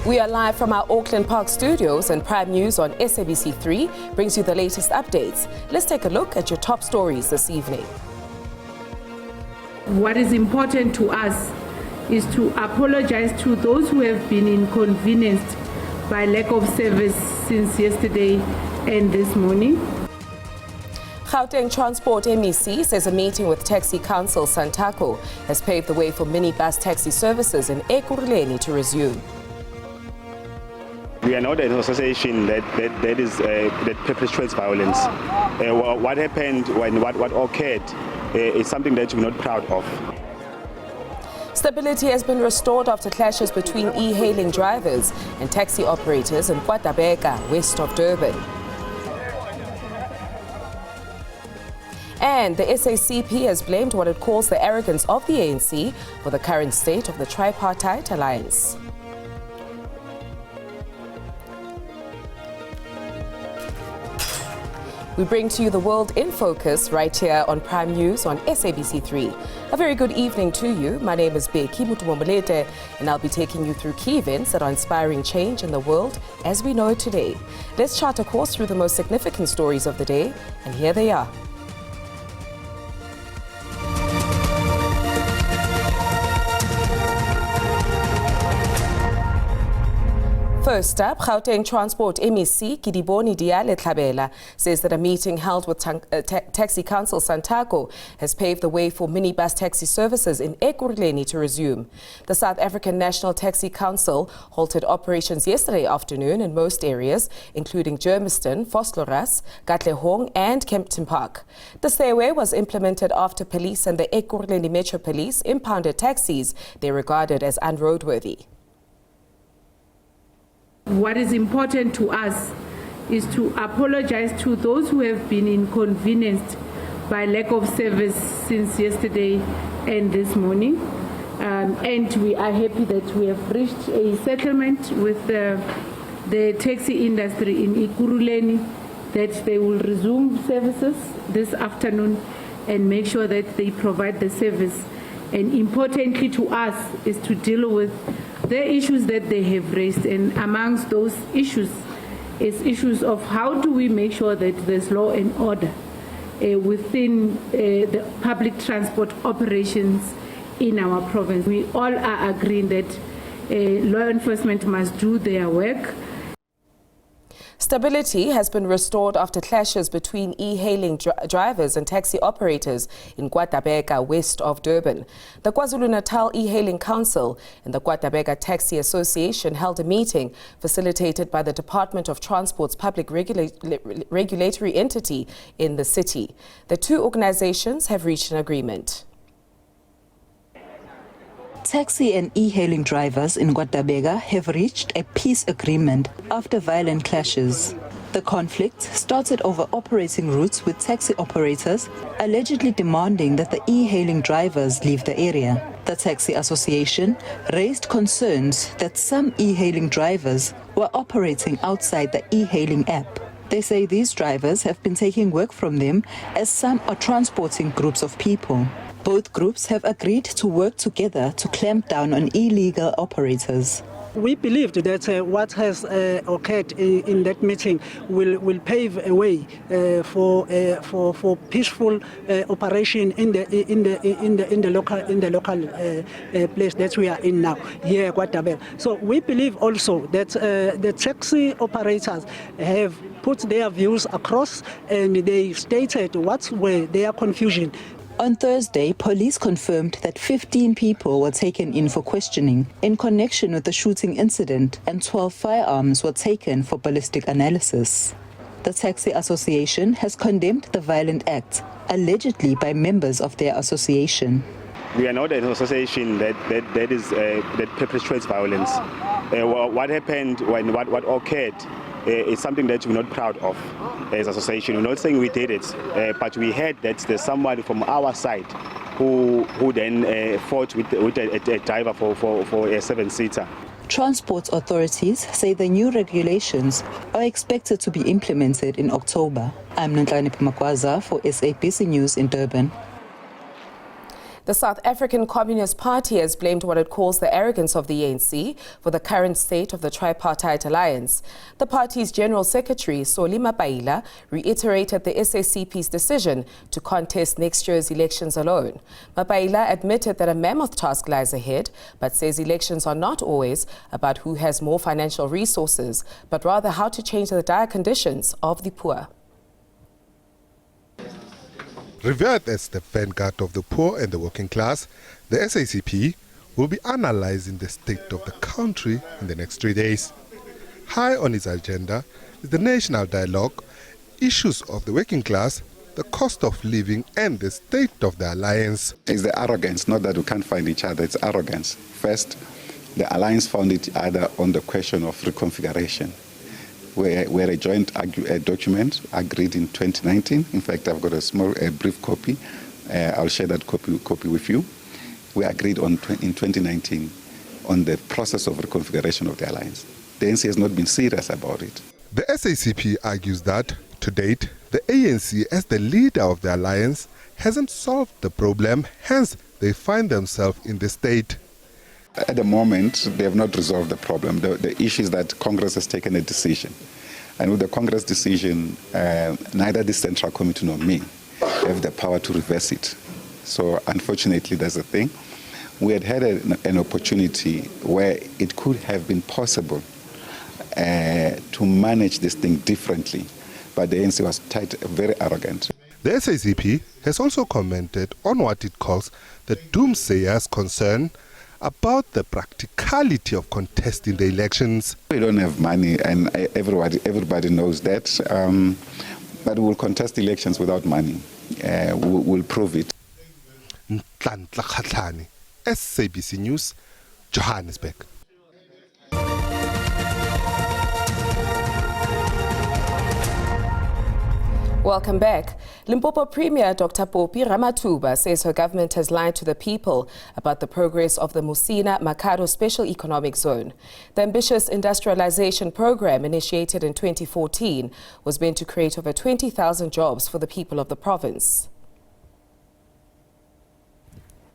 We are live from our Auckland Park studios, and Prime News on SABC 3 brings you the latest updates. Let's take a look at your top stories this evening. What is important to us is to apologize to those who have been inconvenienced by lack of service since yesterday and this morning. Gauteng Transport MEC says a meeting with Taxi Council Santaco has paved the way for minibus taxi services in Ekurhuleni to resume. We are not an association that perpetrates violence. What happened when what occurred is something that we're not proud of. Stability has been restored after clashes between e-hailing drivers and taxi operators in Gauteng, west of Durban. And the SACP has blamed what it calls the arrogance of the ANC for the current state of the tripartite alliance. We bring to you the world in focus right here on Prime News on SABC 3. A very good evening to you. My name is Beki Mutumomolete, and I'll be taking you through key events that are inspiring change in the world as we know it today. Let's chart a course through the most significant stories of the day, and here they are. First up, Gauteng Transport MEC Kidiboni Diale Tlhabela says that a meeting held with Taxi Council Santaco has paved the way for minibus taxi services in Ekurhuleni to resume. The South African National Taxi Council halted operations yesterday afternoon in most areas, including Germiston, Vosloorus, Katlehong and Kempton Park. The stay-away was implemented after police and the Ekurhuleni Metro Police impounded taxis they regarded as unroadworthy. What is important to us is to apologize to those who have been inconvenienced by lack of service since yesterday and this morning. And we are happy that we have reached a settlement with the taxi industry in Ekurhuleni that they will resume services this afternoon and make sure that they provide the service. And importantly to us is to deal with the issues that they have raised, and amongst those issues is issues of how do we make sure that there's law and order within the public transport operations in our province. We all are agreeing that law enforcement must do their work. Stability has been restored after clashes between e-hailing drivers and taxi operators in Gauteng, west of Durban. The KwaZulu-Natal E-Hailing Council and the Gauteng Taxi Association held a meeting facilitated by the Department of Transport's public regulatory entity in the city. The two organizations have reached an agreement. Taxi and e-hailing drivers in Gauteng have reached a peace agreement after violent clashes. The conflict started over operating routes with taxi operators allegedly demanding that the e-hailing drivers leave the area. The Taxi Association raised concerns that some e-hailing drivers were operating outside the e-hailing app. They say these drivers have been taking work from them as some are transporting groups of people. Both groups have agreed to work together to clamp down on illegal operators. We believed that what has occurred in that meeting will pave a way for peaceful operation in the local place that we are in now here at Gauteng. So we believe also that the taxi operators have put their views across and they stated what were their confusion. On Thursday, police confirmed that 15 people were taken in for questioning in connection with the shooting incident, and 12 firearms were taken for ballistic analysis. The Taxi Association has condemned the violent act, allegedly by members of their association. We are not an association that perpetrates violence. What happened when what occurred is something that we're not proud of as an association. We're not saying we did it, but we heard that there's someone from our side who then fought with a driver for a 7-seater. Transport authorities say the new regulations are expected to be implemented in October. I'm Nontlane Pumakwaza for SABC News in Durban. The South African Communist Party has blamed what it calls the arrogance of the ANC for the current state of the tripartite alliance. The party's General Secretary, Solly Mapaila, reiterated the SACP's decision to contest next year's elections alone. Mapaila admitted that a mammoth task lies ahead, but says elections are not always about who has more financial resources, but rather how to change the dire conditions of the poor. Revered as the vanguard of the poor and the working class, the SACP will be analyzing the state of the country in the next 3 days. High on its agenda is the national dialogue, issues of the working class, the cost of living and the state of the alliance. It's the arrogance, not that we can't find each other, it's arrogance. First, the alliance found each other on the question of reconfiguration. Where a joint document agreed in 2019. In fact, I've got a brief copy. I'll share that copy with you. We agreed in 2019 on the process of reconfiguration of the alliance. The ANC has not been serious about it. The SACP argues that, to date, the ANC, as the leader of the alliance, hasn't solved the problem, hence they find themselves in the state. At the moment, they have not resolved the problem. The issue is that Congress has taken a decision. And with the Congress decision, neither the Central Committee nor me have the power to reverse it. So unfortunately, that's the thing. We had an opportunity where it could have been possible to manage this thing differently. But the ANC was very arrogant. The SACP has also commented on what it calls the doomsayers' concern about the practicality of contesting the elections. We don't have money, and everybody knows that, but we'll contest elections without money. We'll prove it. SABC News, Johannesburg. Welcome back. Limpopo Premier Dr. Popi Ramathuba says her government has lied to the people about the progress of the Musina-Makhado Special Economic Zone. The ambitious industrialization program, initiated in 2014, was meant to create over 20,000 jobs for the people of the province.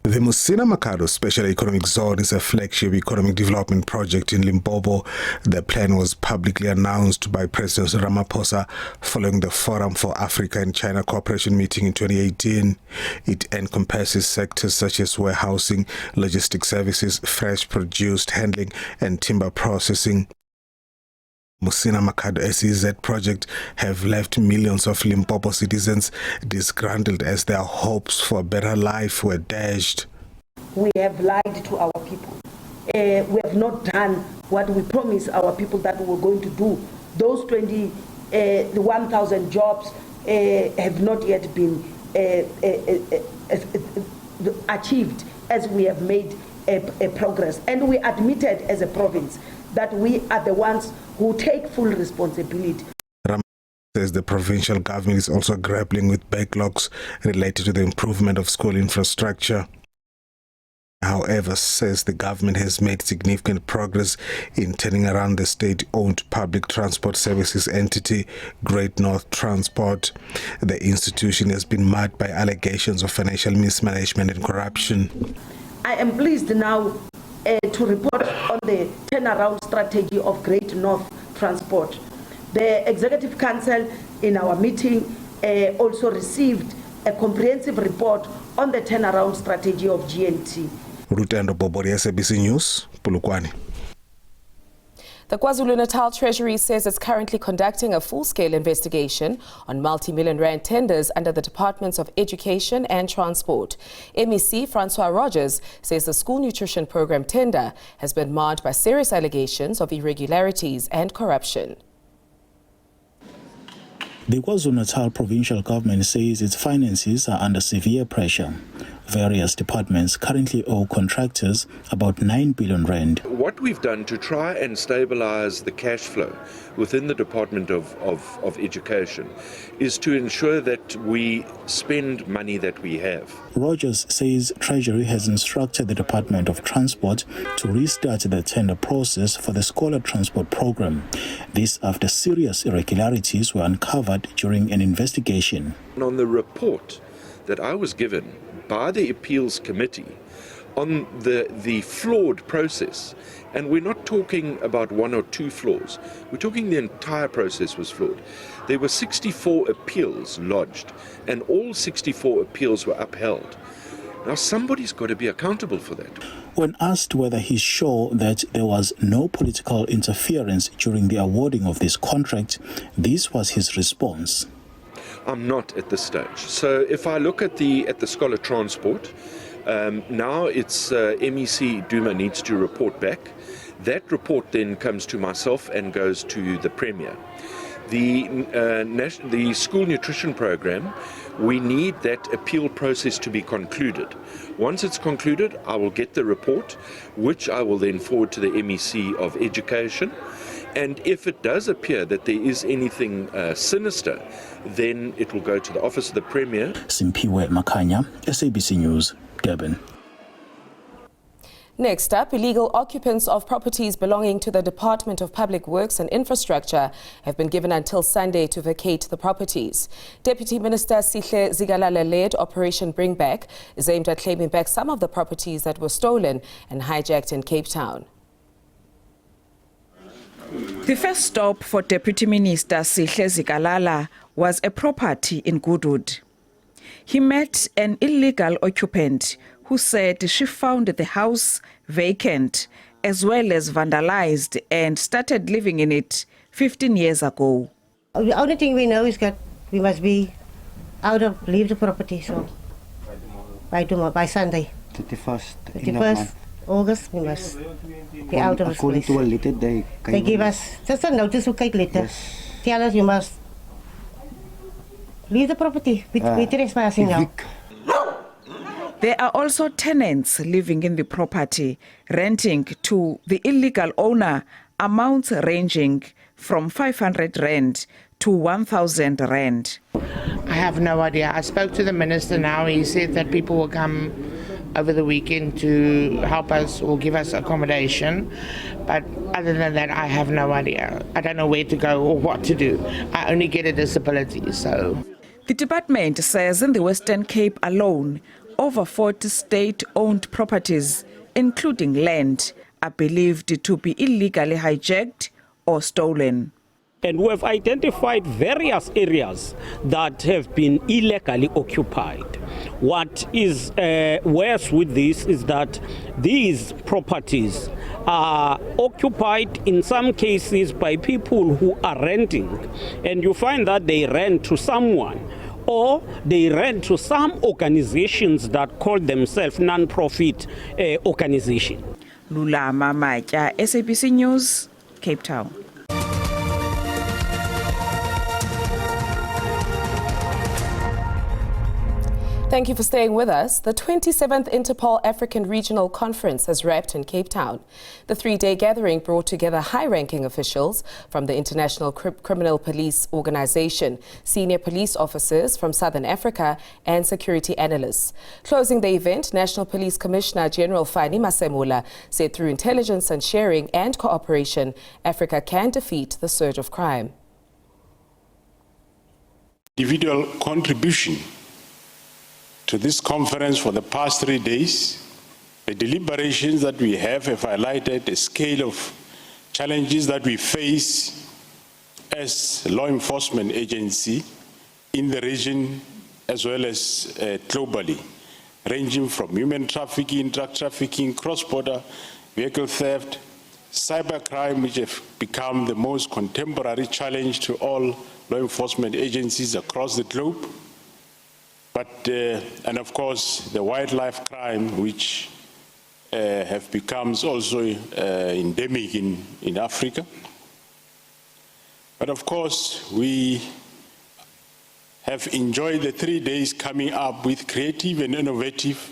The Musina-Makhado Special Economic Zone is a flagship economic development project in Limpopo. The plan was publicly announced by President Ramaphosa following the Forum for Africa and China Cooperation meeting in 2018. It encompasses sectors such as warehousing, logistics services, fresh produce handling and timber processing. Musina-Makhado SEZ project have left millions of Limpopo citizens disgruntled as their hopes for a better life were dashed. We have lied to our people. We have not done what we promised our people that we were going to do. Those 1,000 jobs have not yet been achieved as we have made a progress. And we admitted as a province that we are the ones who take full responsibility. Ram says the provincial government is also grappling with backlogs related to the improvement of school infrastructure. However, says the government has made significant progress in turning around the state-owned public transport services entity, Great North Transport. The institution has been marked by allegations of financial mismanagement and corruption. I am pleased now to report on the turnaround strategy of Great North Transport. The Executive Council in our meeting also received a comprehensive report on the turnaround strategy of GNT. Rutendo Bobori, SABC News, Polokwane. The KwaZulu-Natal Treasury says it's currently conducting a full-scale investigation on multi-million rand tenders under the Departments of Education and Transport. MEC Francois Rogers says the school nutrition program tender has been marred by serious allegations of irregularities and corruption. The KwaZulu-Natal provincial government says its finances are under severe pressure. Various departments currently owe contractors about 9 billion rand. What we've done to try and stabilize the cash flow within the Department of Education is to ensure that we spend money that we have. Rogers says Treasury has instructed the Department of Transport to restart the tender process for the scholar transport program. This after serious irregularities were uncovered during an investigation. On the report that I was given by the appeals committee on the flawed process. And we're not talking about one or two flaws. We're talking the entire process was flawed. There were 64 appeals lodged, and all 64 appeals were upheld. Now somebody's got to be accountable for that. When asked whether he's sure that there was no political interference during the awarding of this contract, this was his response. I'm not at this stage. So if I look at the Scholar Transport, now it's MEC Duma needs to report back. That report then comes to myself and goes to the Premier. The school nutrition program, we need that appeal process to be concluded. Once it's concluded, I will get the report, which I will then forward to the MEC of Education. And if it does appear that there is anything sinister, then it will go to the Office of the Premier. Simpiwe Makanya, SABC News, Durban. Next up, illegal occupants of properties belonging to the Department of Public Works and Infrastructure have been given until Sunday to vacate the properties. Deputy Minister Sihle Zikalala-led Operation Bring Back is aimed at claiming back some of the properties that were stolen and hijacked in Cape Town. The first stop for Deputy Minister Sihle Zikalala was a property in Goodwood. He met an illegal occupant who said she found the house vacant as well as vandalized and started living in it 15 years ago. The only thing we know is that we must be leave the property, so by Sunday. 31st August, we must be out of this place. To a letter, they give us just a notice to take later. Yes. Tell us you must leave the property. We trespassing now. There are also tenants living in the property, renting to the illegal owner, amounts ranging from 500 rand to 1,000 rand. I have no idea. I spoke to the minister now. He said that people will come over the weekend to help us or give us accommodation. But other than that, I have no idea. I don't know where to go or what to do. I only get a disability, so. The department says in the Western Cape alone, over 40 state-owned properties, including land, are believed to be illegally hijacked or stolen. And we have identified various areas that have been illegally occupied. What is worse with this is that these properties are occupied in some cases by people who are renting, and you find that they rent to someone or they rent to some organizations that call themselves non-profit organizations. Lula Mamaja, SABC News, Cape Town. Thank you for staying with us. The 27th Interpol African Regional Conference has wrapped in Cape Town. The three-day gathering brought together high-ranking officials from the International Criminal Police Organization, senior police officers from Southern Africa, and security analysts. Closing the event, National Police Commissioner General Fani Masemola said through intelligence and sharing and cooperation, Africa can defeat the surge of crime. Individual contribution to this conference for the past 3 days. The deliberations that we have highlighted a scale of challenges that we face as a law enforcement agency in the region as well as globally, ranging from human trafficking, drug trafficking, cross-border vehicle theft, cybercrime, which have become the most contemporary challenge to all law enforcement agencies across the globe. But, and of course, the wildlife crime, which have become also endemic in Africa. But of course, we have enjoyed the 3 days coming up with creative and innovative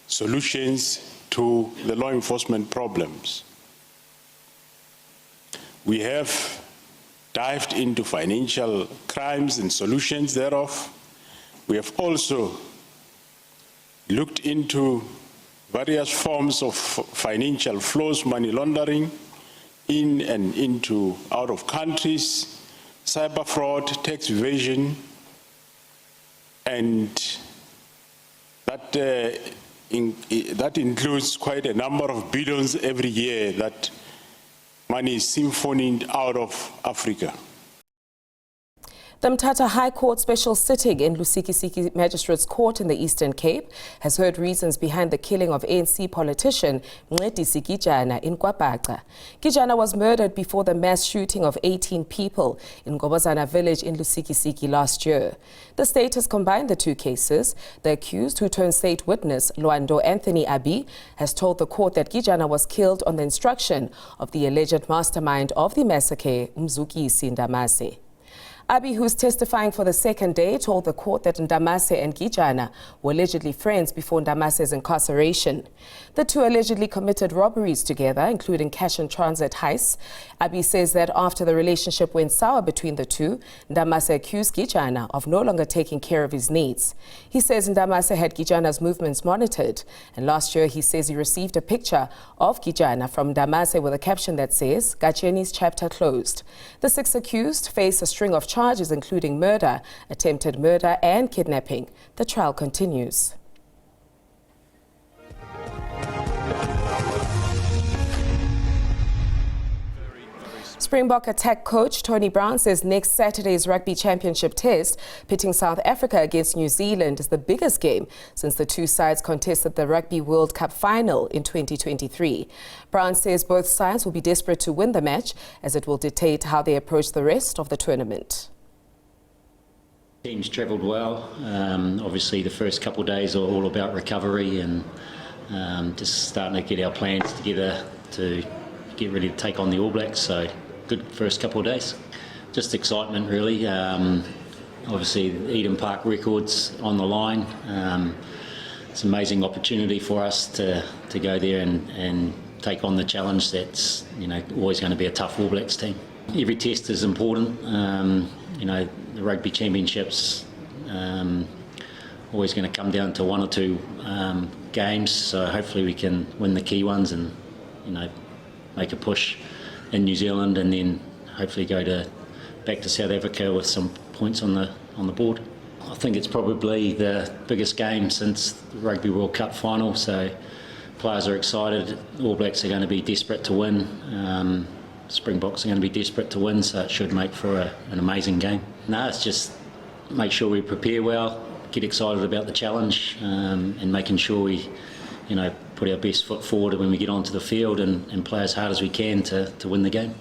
solutions to the law enforcement problems. We have dived into financial crimes and solutions thereof. We have also looked into various forms of financial flows, money laundering, in and into out of countries, cyber fraud, tax evasion, and that that includes quite a number of billions every year that money is symphonied out of Africa. The Mthatha High Court special sitting in Lusikisiki Magistrates Court in the Eastern Cape has heard reasons behind the killing of ANC politician Mncedisi Gijana in KwaBhaca. Gijana was murdered before the mass shooting of 18 people in Ngobozana village in Lusikisiki last year. The state has combined the two cases. The accused, who turned state witness, Lwando Anthony Abi, has told the court that Gijana was killed on the instruction of the alleged mastermind of the massacre, Mzukisi Ndamase. Abi, who's testifying for the second day, told the court that Ndamase and Gijana were allegedly friends before Ndamase's incarceration. The two allegedly committed robberies together, including cash and transit heists. Abi says that after the relationship went sour between the two, Ndamase accused Gijana of no longer taking care of his needs. He says Ndamase had Gijana's movements monitored, and last year he says he received a picture of Gijana from Ndamase with a caption that says, "Gacheni's chapter closed." The six accused face a string of charges including murder, attempted murder and kidnapping. The trial continues. Springbok attack coach Tony Brown says next Saturday's rugby championship test pitting South Africa against New Zealand is the biggest game since the two sides contested the Rugby World Cup final in 2023. Brown says both sides will be desperate to win the match as it will dictate how they approach the rest of the tournament. Teams travelled well. Obviously the first couple of days are all about recovery and just starting to get our plans together to get ready to take on the All Blacks. So good first couple of days. Just excitement really. Obviously the Eden Park records on the line. It's an amazing opportunity for us to go there and take on the challenge that's always going to be a tough All Blacks team. Every test is important. The rugby championships always going to come down to one or two games, so hopefully we can win the key ones and make a push in New Zealand and then hopefully go back to South Africa with some points on the board. I think it's probably the biggest game since the Rugby World Cup final, so players are excited. All Blacks are going to be desperate to win. Springboks are going to be desperate to win, so it should make for an amazing game. No, it's just make sure we prepare well, get excited about the challenge, and making sure we, put our best foot forward when we get onto the field and play as hard as we can to win the game.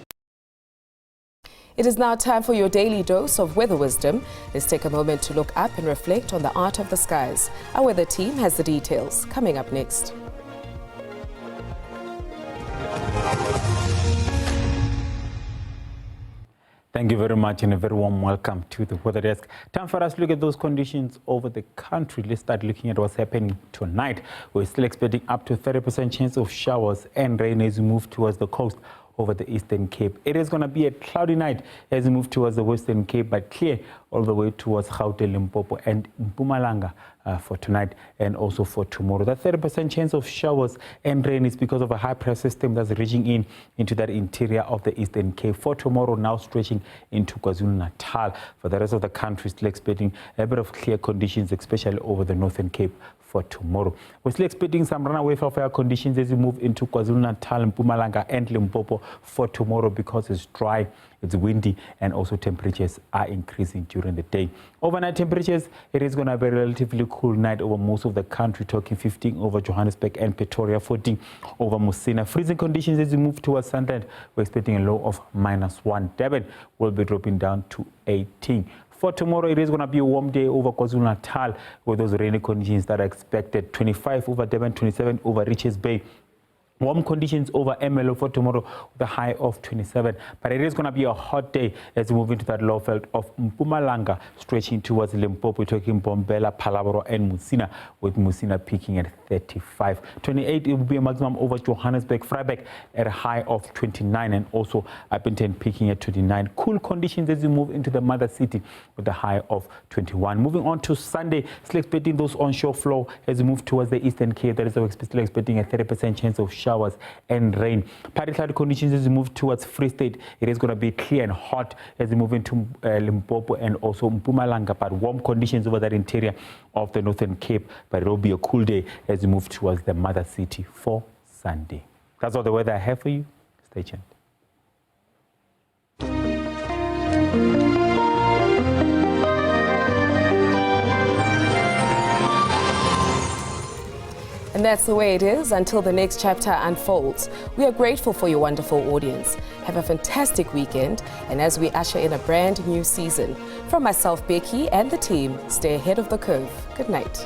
It is now time for your daily dose of weather wisdom. Let's take a moment to look up and reflect on the art of the skies. Our weather team has the details coming up next. Thank you very much and a very warm welcome to the weather desk. Time for us to look at those conditions over the country. Let's start looking at what's happening tonight. We're still expecting up to 30% chance of showers and rain as we move towards the coast over the Eastern Cape. It is going to be a cloudy night as we move towards the Western Cape, but clear all the way towards Gauteng, Limpopo and Mpumalanga for tonight and also for tomorrow. That 30% chance of showers and rain is because of a high pressure system that's reaching into that interior of the Eastern Cape. For tomorrow, now stretching into KwaZulu-Natal. For the rest of the country, still expecting a bit of clear conditions, especially over the Northern Cape for tomorrow. We're still expecting some runaway fire conditions as we move into KwaZulu-Natal, Mpumalanga and Limpopo for tomorrow because it's dry, it's windy, and also temperatures are increasing during the day. Overnight temperatures, it is going to be a relatively cool night over most of the country, talking 15 over Johannesburg and Pretoria, 14 over Musina. Freezing conditions as we move towards Sunderland, we're expecting a low of -1. Durban will be dropping down to 18. For tomorrow, it is going to be a warm day over KwaZulu-Natal with those rainy conditions that are expected. 25 over Durban, 27 over Richards Bay. Warm conditions over Emelo for tomorrow with a high of 27. But it is going to be a hot day as we move into that low belt of Mpumalanga, stretching towards Limpopo, talking Bombela, Palabro, and Musina, with Musina peaking at 35. 28, it will be a maximum over Johannesburg, Vryburg at a high of 29, and also Appington peaking at 29. Cool conditions as we move into the mother city with a high of 21. Moving on to Sunday, still expecting those onshore flow as we move towards the Eastern Cape. That is still expecting a 30% chance of shower showers and rain. Partly cloudy conditions as we move towards Free State. It is going to be clear and hot as we move into Limpopo and also Mpumalanga, but warm conditions over that interior of the Northern Cape. But it will be a cool day as we move towards the mother city for Sunday. That's all the weather I have for you. Stay tuned. And that's the way it is until the next chapter unfolds. We are grateful for your wonderful audience. Have a fantastic weekend, and as we usher in a brand new season. From myself, Becky, and the team, stay ahead of the curve. Good night.